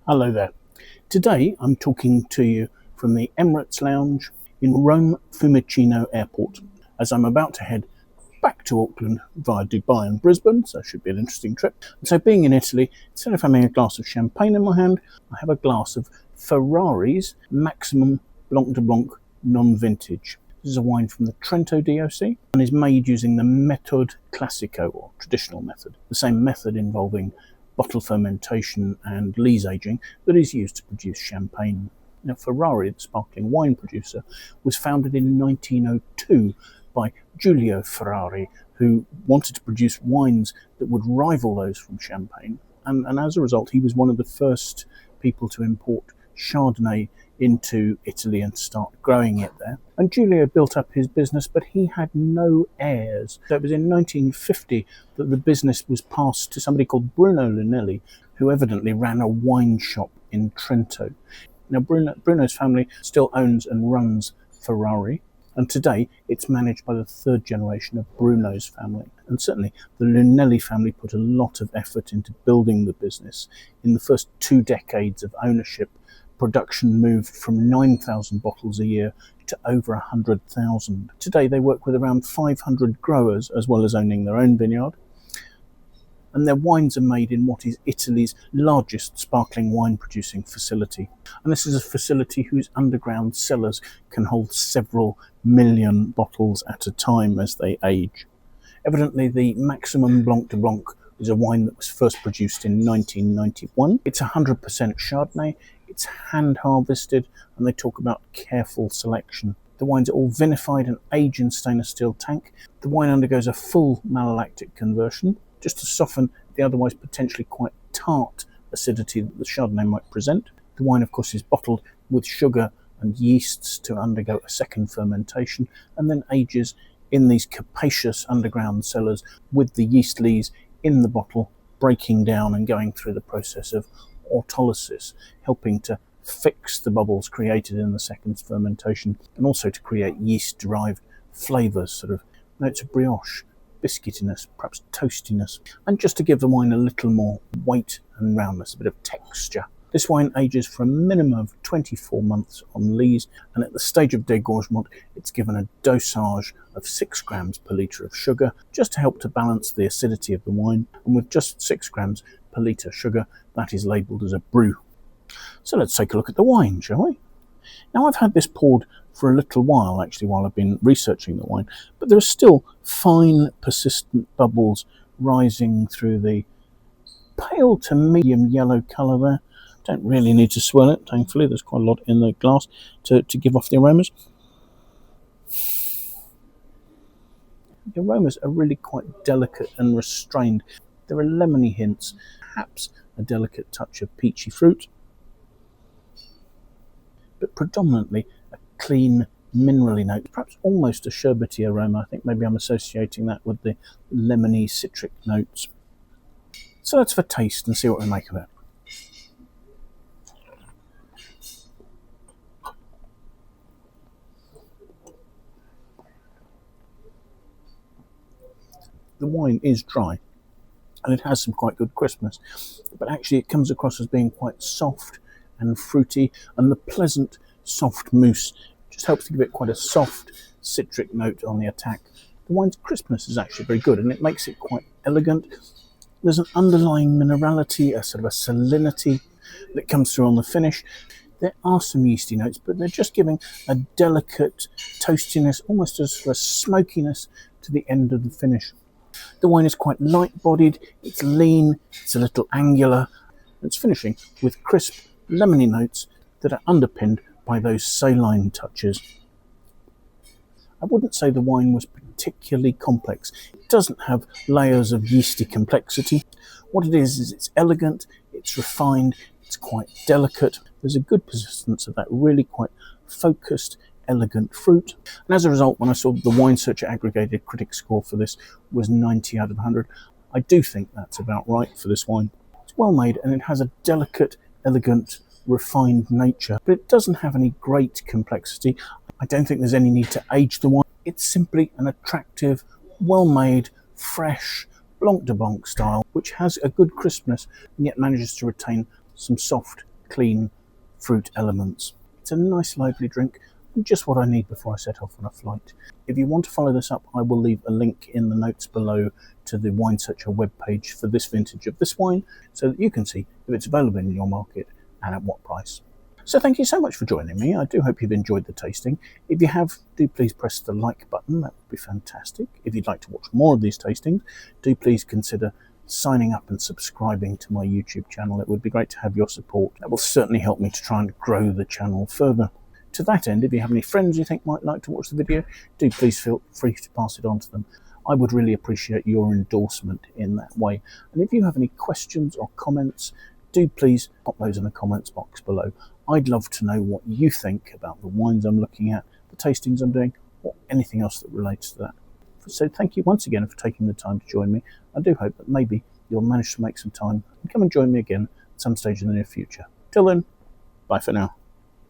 Hello there. Today I'm talking to you from the Emirates lounge in Rome Fumicino Airport as I'm about to head back to Auckland via Dubai and Brisbane, so it should be an interesting trip. And so being in Italy, instead of having a glass of champagne in my hand, I have a glass of Ferrari's Maximum Blanc de Blanc non-vintage. This is a wine from the Trento DOC and is made using the Metodo Classico, or traditional method, the same method involving bottle fermentation and lees aging that is used to produce champagne. Now, Ferrari, the sparkling wine producer, was founded in 1902 by Giulio Ferrari, who wanted to produce wines that would rival those from Champagne. And as a result, he was one of the first people to import Chardonnay into Italy and start growing it there. And Giulio built up his business, but he had no heirs. So it was in 1950 that the business was passed to somebody called Bruno Lunelli, who evidently ran a wine shop in Trento. Now, Bruno's family still owns and runs Ferrari, and today it's managed by the third generation of Bruno's family. And certainly the Lunelli family put a lot of effort into building the business. In the first 2 decades of ownership, production moved from 9,000 bottles a year to over 100,000. Today they work with around 500 growers, as well as owning their own vineyard. And their wines are made in what is Italy's largest sparkling wine producing facility. And this is a facility whose underground cellars can hold several million bottles at a time as they age. Evidently, the Maximum Blanc de Blanc is a wine that was first produced in 1991. It's 100% Chardonnay, it's hand harvested, and they talk about careful selection. The wines are all vinified and aged in stainless steel tank. The wine undergoes a full malolactic conversion, just to soften the otherwise potentially quite tart acidity that the Chardonnay might present. The wine, of course, is bottled with sugar and yeasts to undergo a second fermentation, and then ages in these capacious underground cellars with the yeast lees in the bottle, breaking down and going through the process of autolysis, helping to fix the bubbles created in the second fermentation, and also to create yeast-derived flavours, sort of notes of brioche, biscuitiness, perhaps toastiness, and just to give the wine a little more weight and roundness, a bit of texture. This wine ages for a minimum of 24 months on lees, and at the stage of degorgement, it's given a dosage of 6 grams per litre of sugar, just to help to balance the acidity of the wine. And with just 6 grams per litre sugar, that is labelled as a Brut. So let's take a look at the wine, shall we? Now, I've had this poured for a little while, actually, while I've been researching the wine, but there are still fine, persistent bubbles rising through the pale to medium yellow colour there. Don't really need to swirl it, thankfully. There's quite a lot in the glass to give off the aromas. The aromas are really quite delicate and restrained. There are lemony hints, perhaps a delicate touch of peachy fruit, but predominantly a clean, minerally note, perhaps almost a sherbety aroma. I think maybe I'm associating that with the lemony citric notes. So let's have a taste and see what we make of it. The wine is dry and it has some quite good crispness, but actually it comes across as being quite soft and fruity, and the pleasant soft mousse just helps to give it quite a soft citric note on the attack. The wine's crispness is actually very good and it makes it quite elegant. There's an underlying minerality, a sort of a salinity that comes through on the finish. There are some yeasty notes, but they're just giving a delicate toastiness, almost as a smokiness to the end of the finish. The wine is quite light-bodied, it's lean, it's a little angular. It's finishing with crisp, lemony notes that are underpinned by those saline touches. I wouldn't say the wine was particularly complex. It doesn't have layers of yeasty complexity. What it is it's elegant, it's refined, it's quite delicate. There's a good persistence of that really quite focused, elegant fruit. And as a result, when I saw the Wine Searcher aggregated critic score for this was 90 out of 100, I do think that's about right for this wine. It's well made and it has a delicate, elegant, refined nature, but it doesn't have any great complexity. I don't think there's any need to age the wine. It's simply an attractive, well-made, fresh Blanc de Blanc style, which has a good crispness and yet manages to retain some soft, clean fruit elements. It's a nice lively drink, and just what I need before I set off on a flight. If you want to follow this up, I will leave a link in the notes below to the Wine Searcher webpage for this vintage of this wine, so that you can see if it's available in your market and at what price. So thank you so much for joining me. I do hope you've enjoyed the tasting. If you have, do please press the like button. That would be fantastic. If you'd like to watch more of these tastings, do please consider signing up and subscribing to my YouTube channel. It would be great to have your support. That will certainly help me to try and grow the channel further. To that end, if you have any friends you think might like to watch the video, do please feel free to pass it on to them. I would really appreciate your endorsement in that way. And if you have any questions or comments, do please pop those in the comments box below. I'd love to know what you think about the wines I'm looking at, the tastings I'm doing, or anything else that relates to that. So thank you once again for taking the time to join me. I do hope that maybe you'll manage to make some time and come and join me again at some stage in the near future. Till then, bye for now.